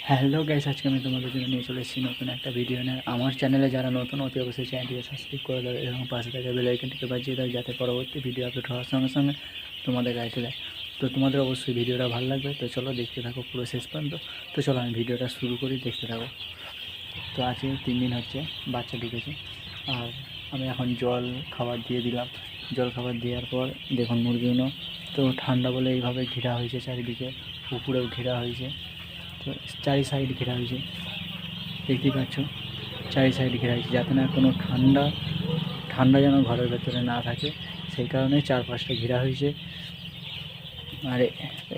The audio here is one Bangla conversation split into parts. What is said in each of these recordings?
হ্যালো গাইস, আজকে আমি তোমাদের জন্য নিয়ে চলে এসেছি নতুন একটা ভিডিও নিয়ে। আমার চ্যানেলে যারা নতুন অতি অবশ্যই চ্যানেলটিকে সাবস্ক্রাইব করে দেবে এবং পাশে থাকা বেল আইকনটিকে বাজিয়ে দাও, যাতে পরবর্তী ভিডিও আপলোড হওয়ার সঙ্গে সঙ্গে তোমাদের কাছে দেয়। তো তোমাদের অবশ্যই ভিডিওটা ভালো লাগবে, তো চলো দেখতে থাকো পুরো শেষ পর্যন্ত। তো চলো আমি ভিডিওটা শুরু করি, দেখতে থাকো। তো আজকে 3 দিন হচ্ছে বাচ্চা ঢুকেছে, আর আমি এখন জল খাবার দিয়ে দিলাম। জল খাবার দেওয়ার পর দেখুন মুরগিগুলো তো ঠান্ডা বলে এইভাবে ঘেরা হয়েছে, চারিদিকে পুকুরেও ঘেরা হয়েছে। তো চারি সাইড ঘেরা হয়েছে, দেখতেই পাচ্ছ, চারি সাইড ঘেরা হয়েছে যাতে না কোনো ঠান্ডা যেন ঘরের ভেতরে না থাকে, সেই কারণে চারপাশটা ঘেরা হয়েছে। আর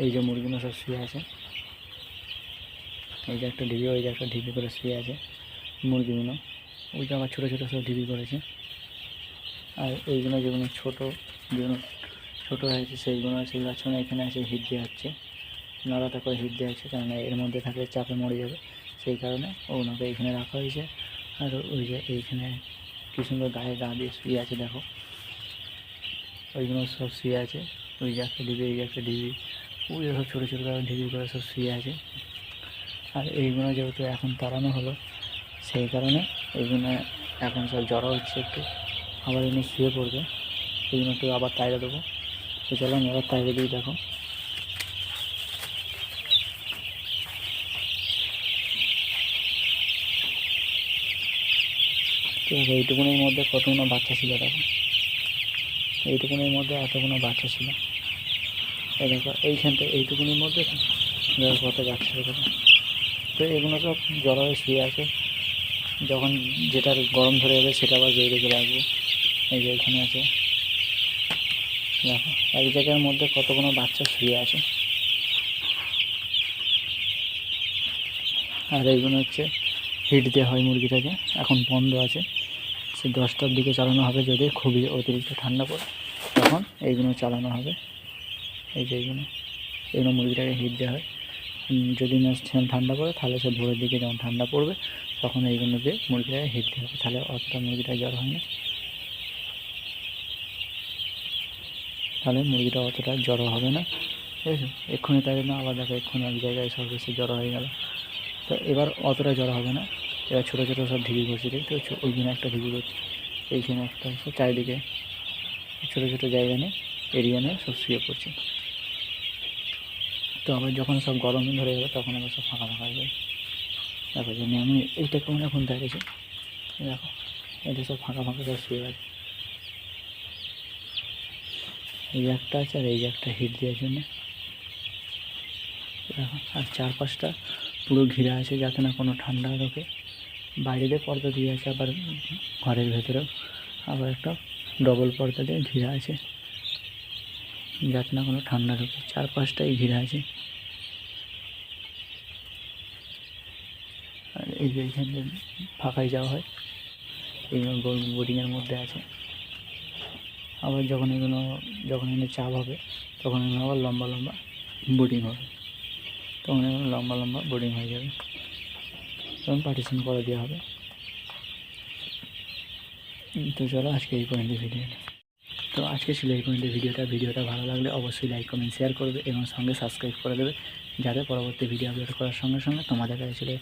এই যে মুরগিগুলো সব শুয়ে আছে, এই যে একটা ঢিবি, ওই যে একটা ঢিবি করে শুয়ে আছে মুরগিগুলো। ওই যে আবার ছোটো ছোটো সব ঢিবি করেছে। আর এইগুলো যেগুলো যেগুলো ছোটো হয়েছে সেগুলো এখানে আছে হিট দেওয়া হচ্ছে, নড়াটা করে হিট দেওয়া হচ্ছে, কেননা এর মধ্যে থাকলে চাপে মরে যাবে, সেই কারণে ওগুলোকে এখানে রাখা হয়েছে। আর ওই যে এইখানে কি সুন্দর গায়ে গা দিয়ে শুয়ে আছে, দেখো ওইগুলো সব শুয়ে আছে। ওই যে একটা ঢিবি, এই যে একটা ঢিবি, ওই সব ছোটো ছোটো ঢিবি করে সব শুয়ে আছে। আর এইগুলো যেহেতু এখন তাড়ানো হলো, সেই কারণে এইগুলো এখন সব জড়ো হচ্ছে, একটু আবার এনে শুয়ে পড়বে। এইগুলো একটু আবার তাইড়ে দেবো। তো চলো আমি আবার তাইড়ে দিই, দেখো তো এইটুকুনির মধ্যে কতগুলো বাচ্চা ছিল, দেখো এইটুকুনির মধ্যে এতগুলো বাচ্চা ছিল। এই দেখো এইখানটা এইটুকুনির মধ্যে দেখো কত বাচ্চা ছিল। তো এগুলো সব জড়ো হয়ে শুয়ে আছে, যখন যেটার গরম ধরে যাবে সেটা আবার বেরিয়ে চলে আসবে। এই যে এখানে আছে, দেখো এক জায়গার মধ্যে কতগুলো বাচ্চা শুয়ে আছে। আর এইগুলো হচ্ছে হিট দেওয়া হয় মুরগিটাকে, এখন বন্ধ আছে, সে 10টার দিকে চালানো হবে। যদি খুবই অতিরিক্ত ঠান্ডা পড়ে তখন এইগুলো চালানো হবে। এই যে এইগুলো মুরগিটাকে হিট দেওয়া হয়। যদি না ঠান্ডা পড়ে তাহলে সে ভোরের দিকে যখন ঠান্ডা পড়বে তখন এইগুলো দিয়ে মুরগিটাকে হিট দেওয়া হবে, তাহলে অতটা মুরগিটা জ্বর হয় না, তাহলে মুরগিটা অতটা জড়ো হবে না। ঠিক আছে, এক্ষুনি তাই না, আবার দেখো এক্ষুনি এক জায়গায় সব বেশি জড়ো হয়ে গেল। তো এবার অতটা জড়ো হবে না, এবার ছোটো ছোটো সব ঢিবি করছে, দেখতে পাচ্ছ ওইখানে একটা ঢিবি করছে, এইখানে একটা হচ্ছে, চারিদিকে ছোটো ছোটো জায়গা নিয়ে এরিয়া নিয়ে সব শুয়ে পড়ছে। তো আবার যখন সব গরম ধরে যাবে তখন আবার সব ফাঁকা ফাঁকা হয়ে যাবে। দেখো জন্য আমি এইটা কেমন এখন দেখেছি, দেখো এটা সব ফাঁকা ফাঁকা সব শুয়ে আছে। এই যে একটা আছে, আর এই যে একটা হিট দেওয়ার জন্য দেখো। আর চারপাশটা পুরো ঘিরে আছে যাতে না কোনো ঠান্ডা ঢোকে। বাইরে দিয়ে পর্দা দিয়ে আছে, আবার ঘরের ভেতরেও আবার একটা ডবল পর্দা দিয়ে ঘিরে আছে যাতে না কোনো ঠান্ডা ঢোকে। চারপাশটাই ঘিরে আছে। আর এই যে এইখানে ফাঁকায় যাওয়া হয়, এইগুলো বোর্ডিংয়ের মধ্যে আছে। আবার যখন এখানে চাপ হবে তখন এগুলো আবার লম্বা লম্বা বোর্ডিং হবে, তখন এগুলো লম্বা লম্বা বোর্ডিং হয়ে যাবে, তখন পার্টিশন করে দেওয়া হবে। তো চলো আজকে এই পর্যন্ত ভিডিওটা। তো আজকে ছিল এই পর্যন্ত ভিডিওটা ভালো লাগলে অবশ্যই লাইক কমেন্ট শেয়ার করবে এবং সঙ্গে সাবস্ক্রাইব করে দেবে, যাতে পরবর্তী ভিডিও আপলোড করার সঙ্গে সঙ্গে তোমাদের কাছে চলে